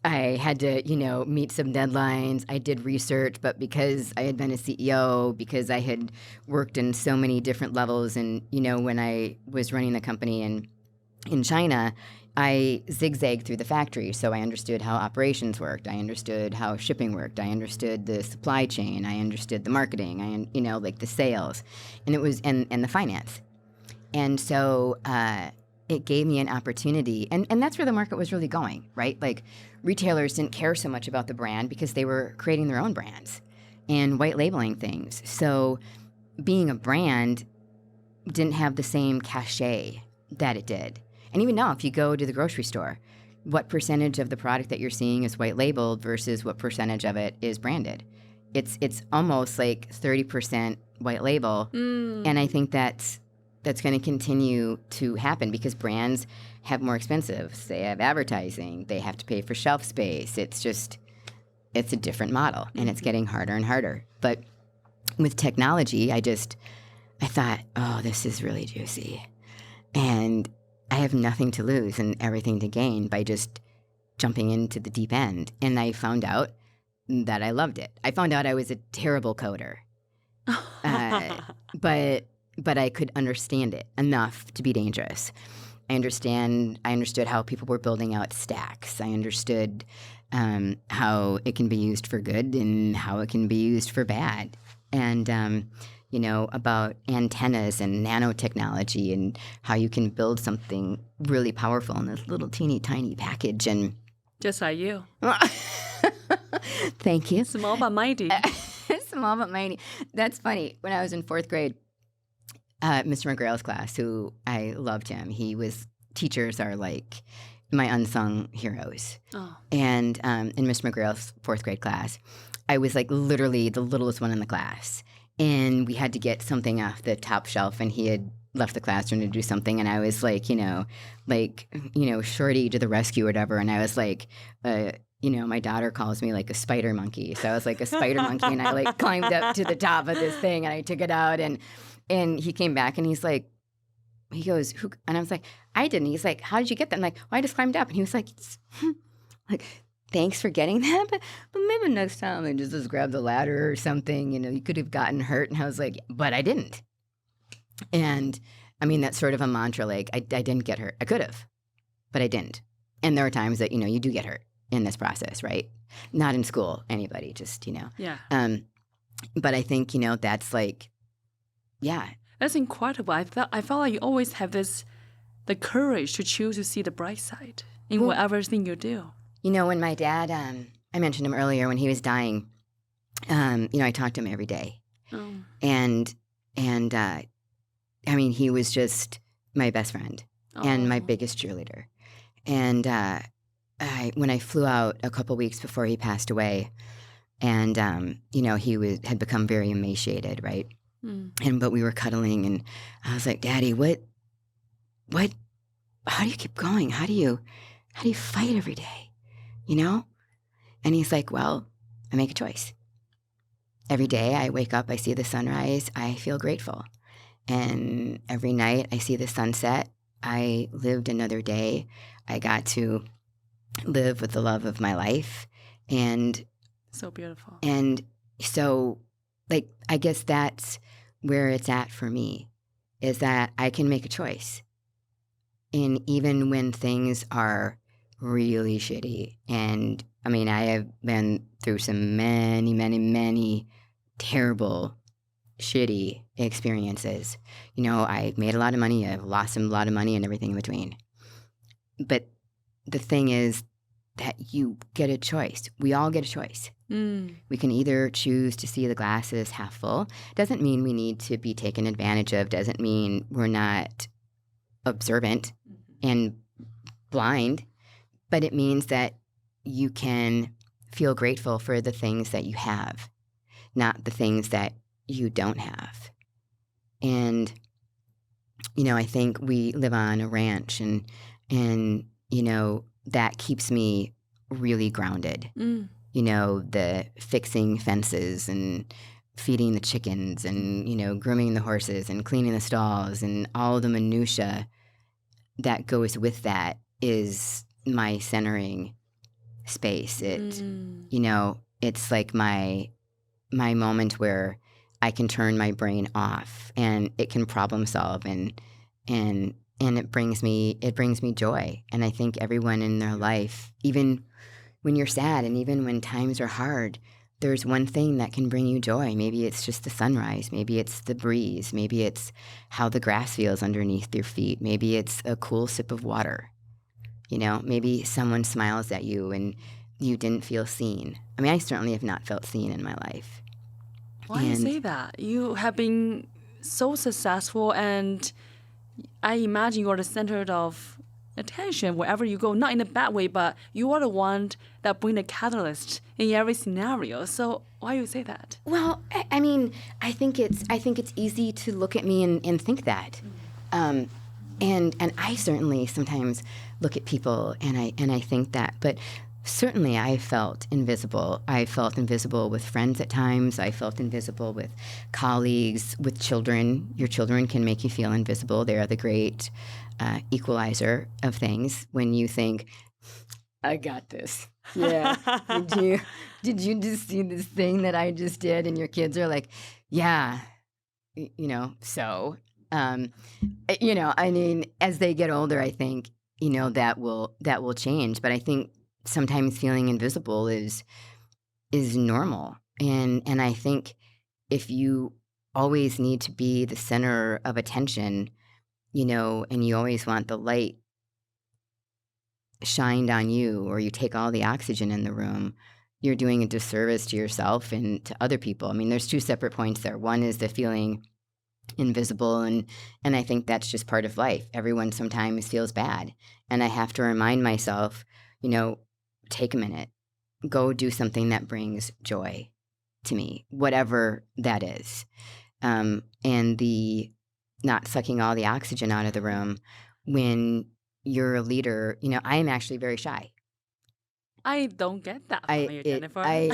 I had to, meet some deadlines. I did research, but because I had been a CEO, because I had worked in so many different levels, and, when I was running the company in China, I zigzagged through the factory. So I understood how operations worked. I understood how shipping worked. I understood the supply chain. I understood the marketing. The sales. And it was, and the finance. And so it gave me an opportunity. And that's where the market was really going, right? Like retailers didn't care so much about the brand because they were creating their own brands and white labeling things. So being a brand didn't have the same cachet that it did. And even now, if you go to the grocery store, what percentage of the product that you're seeing is white labeled versus what percentage of it is branded? It's almost like 30% white label. And I think that's going to continue to happen because brands have more expensive. They have advertising. They have to pay for shelf space. It's a different model, and it's getting harder and harder. But with technology, I thought, oh, this is really juicy. And I have nothing to lose and everything to gain by just jumping into the deep end. And I found out that I loved it. I found out I was a terrible coder. But I could understand it enough to be dangerous. I understood how people were building out stacks. I understood how it can be used for good and how it can be used for bad. And, about antennas and nanotechnology and how you can build something really powerful in this little teeny tiny package. And
just like you.
Thank you.
Small but mighty.
Small but mighty. That's funny. When I was in fourth grade, Mr. McGrail's class, who I loved him. Teachers are like my unsung heroes. Oh. And in Mr. McGrail's fourth grade class, I was like literally the littlest one in the class. And we had to get something off the top shelf, and he had left the classroom to do something. And I was like, Shorty to the rescue or whatever. And I was like, my daughter calls me like a spider monkey. So I was like a spider monkey, and I like climbed up to the top of this thing, and I took it out, and he came back, and he goes, who? And I was like, I didn't. He's like, how did you get that? I'm like, well, I just climbed up. And he was like, thanks for getting that, but maybe next time I just grab the ladder or something. You could have gotten hurt. And I was like, but I didn't. And I mean, that's sort of a mantra. Like, I didn't get hurt. I could have, but I didn't. And there are times that, you do get hurt in this process, right? Not in school, anybody, just,
Yeah.
But I think, that's like, yeah.
That's incredible. I felt like you always have the courage to choose to see the bright side in whatever thing you do.
When my dad, I mentioned him earlier, when he was dying, I talked to him every day. Oh. And he was just my best friend and my biggest cheerleader. And when I flew out a couple weeks before he passed away, and, he had become very emaciated, right? But we were cuddling, and I was like, Daddy, what, how do you keep going? How do you fight every day? And he's like, well, I make a choice. Every day I wake up, I see the sunrise, I feel grateful. And every night I see the sunset, I lived another day. I got to live with the love of my life. And
so beautiful.
And so, I guess that's where it's at for me, is that I can make a choice. And even when things are really shitty, and I have been through some many, many, many terrible, shitty experiences. I made a lot of money, I've lost a lot of money, and everything in between. But the thing is that you get a choice. We all get a choice. We can either choose to see the glass as half full. Doesn't mean we need to be taken advantage of. Doesn't mean we're not observant and blind. But it means that you can feel grateful for the things that you have, not the things that you don't have. And, I think we live on a ranch, and that keeps me really grounded. The fixing fences and feeding the chickens and, grooming the horses and cleaning the stalls and all the minutia that goes with that is my centering space. It's like my moment where I can turn my brain off and it can problem solve, and it brings me joy. And I think everyone in their life, even when you're sad and even when times are hard, there's one thing that can bring you joy. Maybe it's just the sunrise. Maybe it's the breeze. Maybe it's how the grass feels underneath your feet. Maybe it's a cool sip of water. Maybe someone smiles at you and you didn't feel seen. I mean, I certainly have not felt seen in my life.
Why do you say that? You have been so successful, and I imagine you are the center of attention wherever you go. Not in a bad way, but you are the one that bring the catalyst in every scenario. So why do you say that?
Well, I mean, I think it's easy to look at me and think that. And I certainly sometimes look at people and I think that, but certainly I felt invisible. I felt invisible with friends at times. I felt invisible with colleagues, with children. Your children can make you feel invisible. They are the great equalizer of things when you think, I got this. Yeah. Did you just see this thing that I just did? And your kids are like, yeah, so. I mean, as they get older, I think, that will change. But I think sometimes feeling invisible is normal. And I think if you always need to be the center of attention, and you always want the light shined on you, or you take all the oxygen in the room, you're doing a disservice to yourself and to other people. I mean, there's two separate points there. One is the feeling invisible, and I think that's just part of life. Everyone sometimes feels bad, and I have to remind myself, take a minute, go do something that brings joy to me, whatever that is. And the not sucking all the oxygen out of the room when you're a leader. I am actually very shy.
I don't get that from you, Jennifer.
I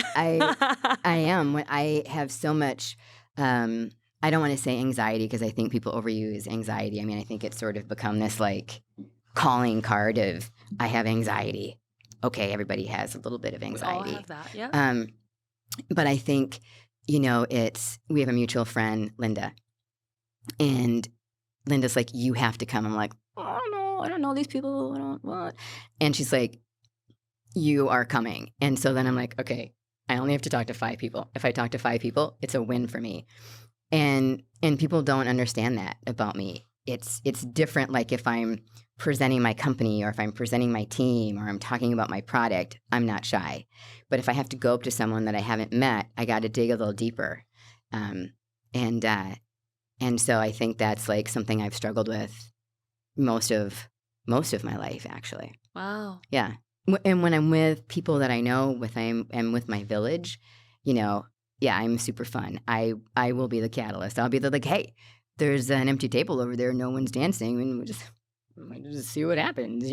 am. When I have so much, I don't want to say anxiety because I think people overuse anxiety. I mean, I think it's sort of become this like calling card of I have anxiety. Okay, everybody has a little bit of anxiety.
We all have that, yeah.
But I think, we have a mutual friend, Linda, and Linda's like, you have to come. I'm like, oh, I don't know these people. I don't what. And she's like, you are coming. And so then I'm like, okay, I only have to talk to 5 people. If I talk to 5 people, it's a win for me. And people don't understand that about me. It's different. Like if I'm presenting my company or if I'm presenting my team or I'm talking about my product, I'm not shy. But if I have to go up to someone that I haven't met, I got to dig a little deeper. And so I think that's like something I've struggled with most of my life, actually.
Wow.
Yeah. And when I'm with people that I know, and with my village, yeah, I'm super fun. I will be the catalyst. I'll be like, hey, there's an empty table over there. No one's dancing. And we'll just see what happens,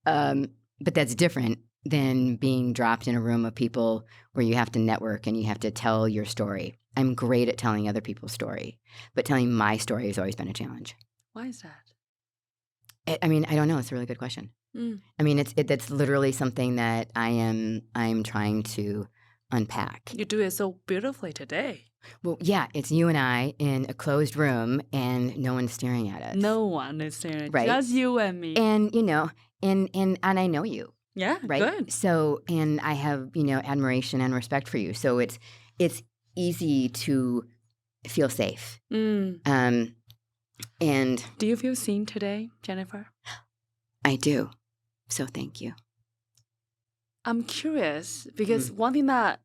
But that's different than being dropped in a room of people where you have to network and you have to tell your story. I'm great at telling other people's story, but telling my story has always been a challenge.
Why is that?
I mean, I don't know. It's a really good question. I mean, that's literally something that I'm trying to unpack.
You do it so beautifully today.
Well, yeah, it's you and I in a closed room and no one's staring at us.
No one is staring,
right?
Just you and me.
And and I know you.
Yeah,
right.
Good.
So, and I have admiration and respect for you. So it's easy to feel safe. And
do you feel seen today, Jennifer?
I do. So thank you.
I'm curious because one thing that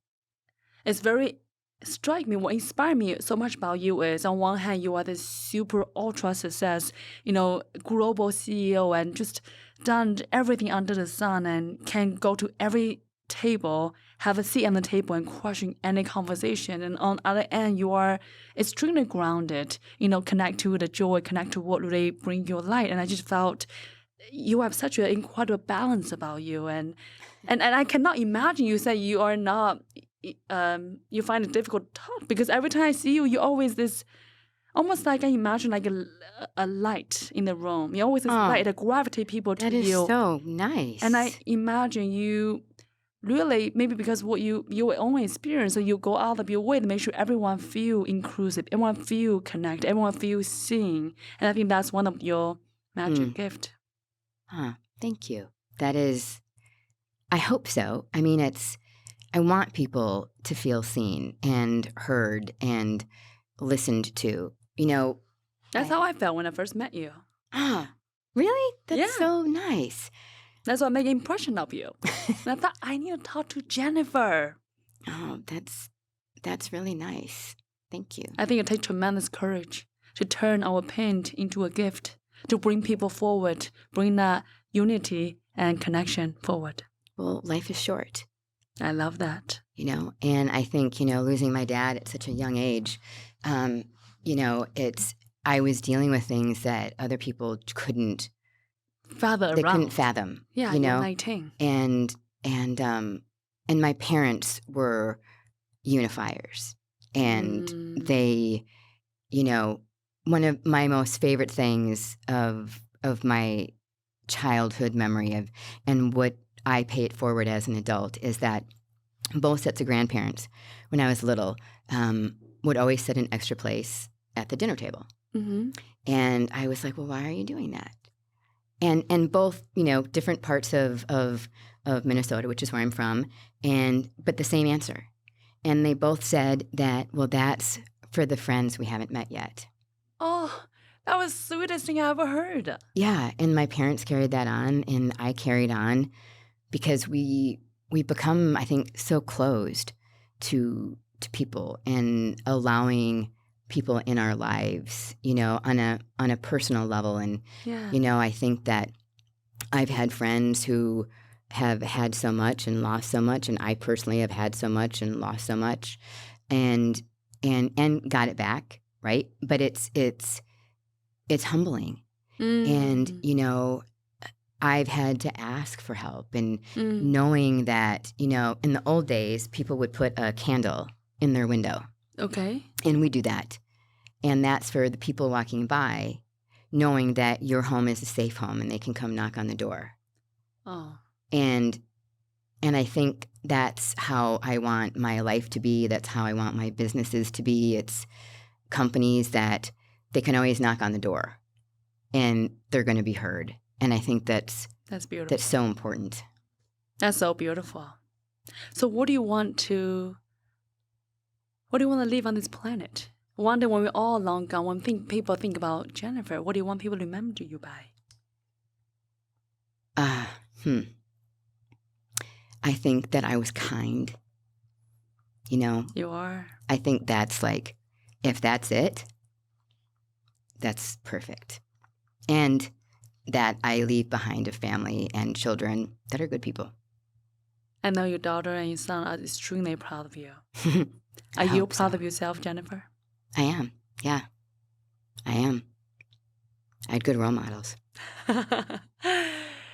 is very strike me, what inspired me so much about you is on one hand, you are this super ultra success, global CEO and just done everything under the sun and can go to every table, have a seat on the table and crushing any conversation. And on the other end, you are extremely grounded, connect to the joy, connect to what really bring you light. And I just felt you have such an incredible balance about you. And I cannot imagine you say you are not, you find it difficult to talk because every time I see you, you're always this, almost like I imagine like a light in the room. You're always this light that gravitate people to you.
That is so nice.
And I imagine you really, maybe because what your own experience, so you go out of your way to make sure everyone feel inclusive, everyone feel connected, everyone feel seen. And I think that's one of your magic gift.
Thank you. That is, I hope so. I mean, I want people to feel seen and heard and listened to. You know,
That's how I felt when I first met you.
Really? That's
Yeah.
so nice.
That's what made an impression of you. And I thought, I need to talk to Jennifer.
Oh, that's really nice. Thank you.
I think it takes tremendous courage to turn our pain into a gift, to bring people forward, bring that unity and connection forward.
Well, life is short.
I love that.
You know, and I think, you know, losing my dad at such a young age, you know, I was dealing with things that other people couldn't fathom.
Yeah,
you know,
you're 19.
And my parents were unifiers, and they, you know, one of my most favorite things of my childhood memory of, and what I pay it forward as an adult, is that both sets of grandparents, when I was little, would always set an extra place at the dinner table.
Mm-hmm.
And I was like, well, why are you doing that? And both, you know, different parts of Minnesota, which is where I'm from, but the same answer. And they both said that, well, that's for the friends we haven't met yet.
Oh, that was the sweetest thing I ever heard.
Yeah, and my parents carried that on, and I carried on, because we become, I think, so closed to people and allowing people in our lives, you know, on a personal level. And, you know, I think that I've had friends who have had so much and lost so much, and I personally have had so much and lost so much, and got it back, right? But it's humbling. And, you know, I've had to ask for help, and knowing that, you know, in the old days, people would put a candle in their window.
Okay.
And we do that. And that's for the people walking by, knowing that your home is a safe home and they can come knock on the door.
Oh.
And I think that's how I want my life to be. That's how I want my businesses to be. It's companies that they can always knock on the door and they're going to be heard. And I think that's
beautiful.
That's so important.
That's so beautiful. So what do you want to leave on this planet? One day when we're all long gone, when people think about Jennifer, what do you want people to remember you by?
I think that I was kind. You know?
You are?
I think that's like, if that's it, that's perfect. And that I leave behind a family and children that are good people.
I know your daughter and your son are extremely proud of you. Are you proud of yourself, Jennifer?
I am. Yeah, I am. I had good role models.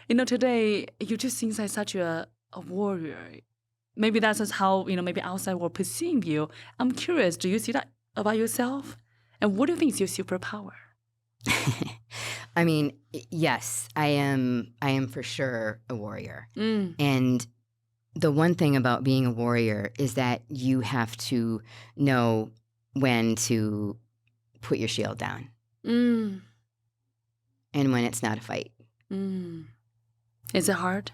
You know, today, you just seem like such a warrior. Maybe that's just how, you know, maybe outside world perceive you. I'm curious, do you see that about yourself? And what do you think is your superpower?
I mean, yes, I am for sure a warrior. And the one thing about being a warrior is that you have to know when to put your shield down. And when it's not a fight.
Is it hard?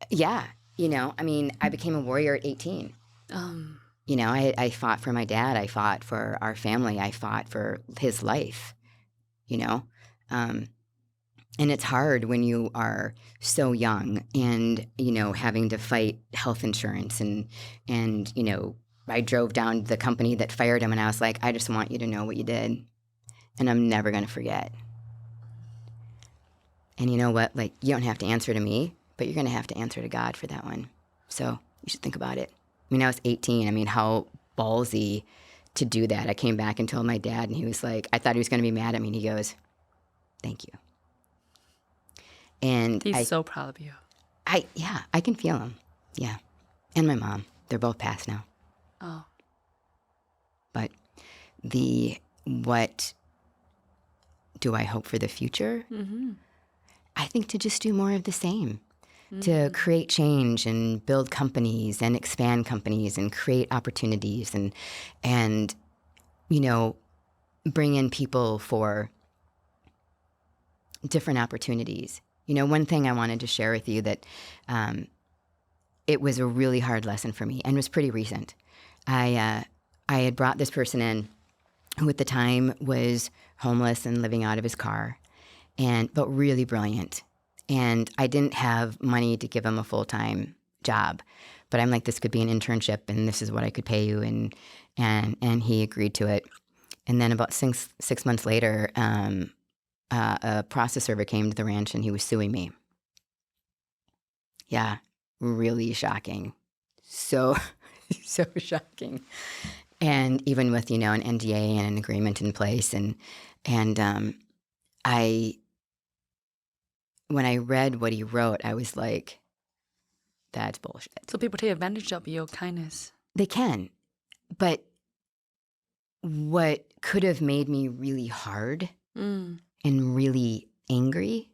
Yeah. You know, I mean, I became a warrior at 18. You know, I fought for my dad. I fought for our family. I fought for his life, you know. And it's hard when you are so young and, you know, having to fight health insurance and you know, I drove down to the company that fired him and I was like, I just want you to know what you did. And I'm never going to forget. And you know what? Like, you don't have to answer to me, but you're going to have to answer to God for that one. So you should think about it. I mean, I was 18. I mean, how ballsy to do that. I came back and told my dad, and he was like, I thought he was going to be mad at me. And he goes, thank you. And
he's so proud of you.
Yeah, I can feel him. Yeah. And my mom. They're both passed now.
Oh.
But what do I hope for the future? I think to just do more of the same. To create change and build companies and expand companies and create opportunities and you know, bring in people for different opportunities. You know, one thing I wanted to share with you that it was a really hard lesson for me, and it was pretty recent. I had brought this person in who at the time was homeless and living out of his car, but really brilliant. And I didn't have money to give him a full-time job, but I'm like, this could be an internship, and this is what I could pay you, and he agreed to it. And then about six months later, a process server came to the ranch, and he was suing me. Yeah, really shocking. So shocking. And even with, an NDA and an agreement in place, and when I read what he wrote, I was like, that's bullshit.
So people take advantage of your kindness.
They can. But what could have made me really hard and really angry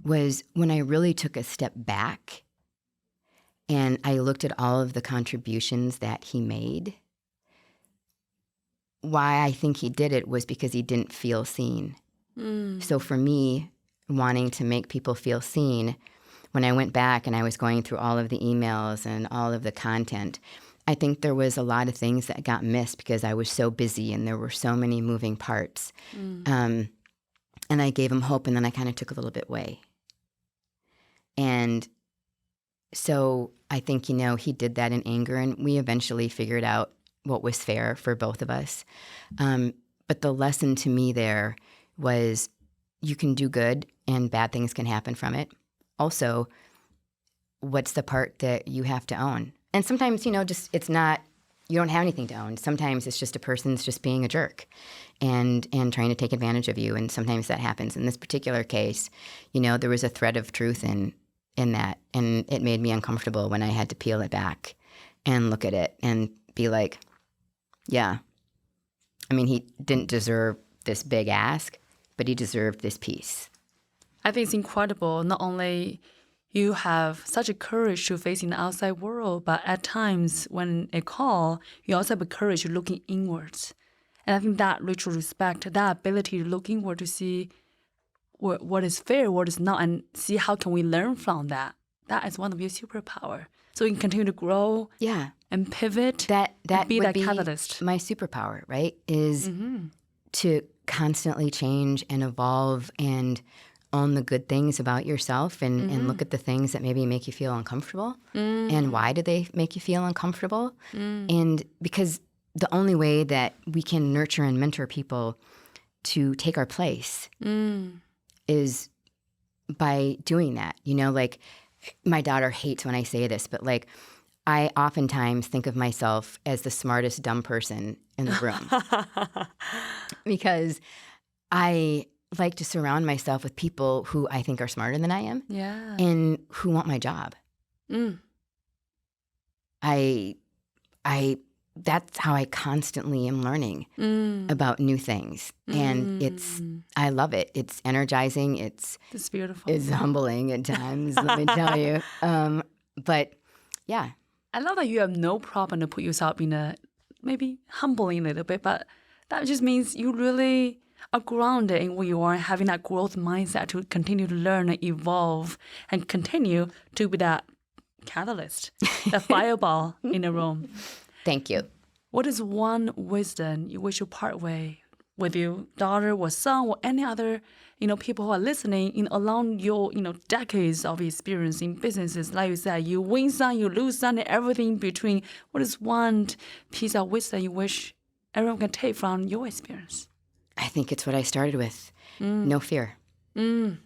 was when I really took a step back and I looked at all of the contributions that he made. Why I think he did it was because he didn't feel seen. So for me, wanting to make people feel seen, when I went back and I was going through all of the emails and all of the content, I think there was a lot of things that got missed because I was so busy and there were so many moving parts. And I gave him hope, and then I kind of took a little bit away. And so I think, he did that in anger, and we eventually figured out what was fair for both of us. But the lesson to me there was you can do good and bad things can happen from it. Also, what's the part that you have to own? And sometimes, it's not, you don't have anything to own. Sometimes it's just a person's just being a jerk and trying to take advantage of you. And sometimes that happens. In this particular case, there was a thread of truth in that. And it made me uncomfortable when I had to peel it back and look at it and be like, yeah, I mean, he didn't deserve this big ask, but he deserved this piece.
I think it's incredible. Not only you have such a courage to face in the outside world, but at times when a call, you also have a courage to looking inwards. And I think that mutual respect, that ability to look inward to see what is fair, what is not, and see how can we learn from that. That is one of your superpower. So you can continue to grow, and pivot,
that
and be
would
that
be
catalyst.
My superpower, right? Is to constantly change and evolve and own the good things about yourself and look at the things that maybe make you feel uncomfortable. And why do they make you feel uncomfortable? And because the only way that we can nurture and mentor people to take our place is by doing that. Like my daughter hates when I say this, but like I oftentimes think of myself as the smartest dumb person in the room because I like to surround myself with people who I think are smarter than I am and who want my job. That's how I constantly am learning about new things. And I love it. It's energizing. It's
beautiful.
It's humbling at times, let me tell you. But yeah.
I love that you have no problem to put yourself in a maybe humbling a little bit, but that just means you really are grounded in where you are, having that growth mindset to continue to learn and evolve and continue to be that catalyst, that fireball in the room.
Thank you.
What is one wisdom you wish you part with your daughter or son or any other, people who are listening along your, decades of experience in businesses? Like you said, you win some, you lose some, and everything in between. What is one piece of wisdom you wish everyone can take from your experience?
I think it's what I started with. No fear. I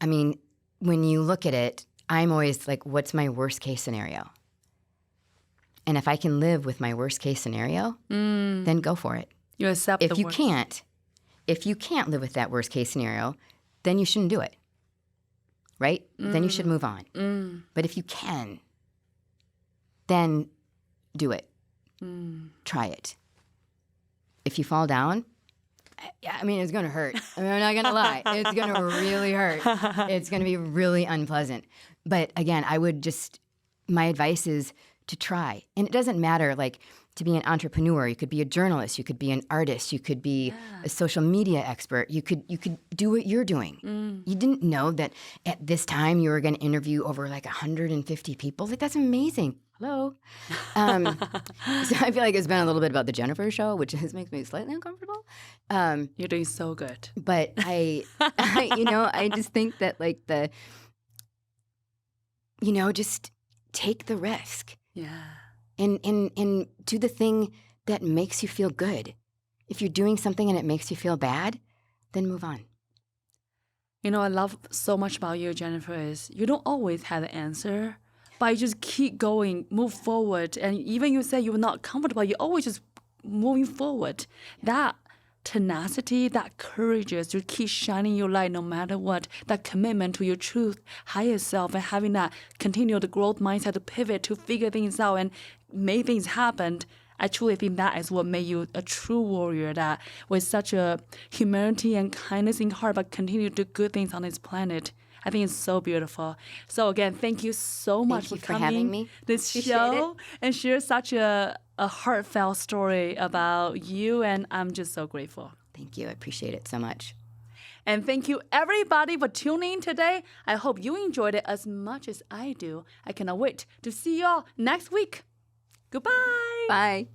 mean, when you look at it, I'm always like, what's my worst case scenario? And if I can live with my worst case scenario, then go for it.
You accept
if
the
you
worst.
If you can't live with that worst case scenario, then you shouldn't do it. Right? Then you should move on. But if you can, then do it. Try it. If you fall down, I mean, it's going to hurt. I mean, I'm not going to lie. It's going to really hurt. It's going to be really unpleasant. But again, my advice is to try. And it doesn't matter, like, to be an entrepreneur. You could be a journalist. You could be an artist. You could be a social media expert. You could do what you're doing. You didn't know that at this time you were going to interview over like 150 people. Like, that's amazing. Hello. So I feel like it's been a little bit about the Jennifer show, which makes me slightly uncomfortable.
You're doing so good.
But I just think that like just take the risk.
Yeah.
And do the thing that makes you feel good. If you're doing something and it makes you feel bad, then move on.
I love so much about you, Jennifer, is you don't always have the answer, but you just keep going, move forward. And even you say you're not comfortable, you're always just moving forward. That tenacity, that courage to keep shining your light no matter what, that commitment to your truth, higher self, and having that continued growth mindset to pivot, to figure things out and make things happen. I truly think that is what made you a true warrior, that with such a humanity and kindness in heart, but continue to do good things on this planet. I think it's so beautiful. So again, thank you so much for coming
having me.
This show and share such a heartfelt story about you, and I'm just so grateful.
Thank you. I appreciate it so much.
And thank you everybody for tuning in today. I hope you enjoyed it as much as I do. I cannot wait to see you all next week. Goodbye.
Bye.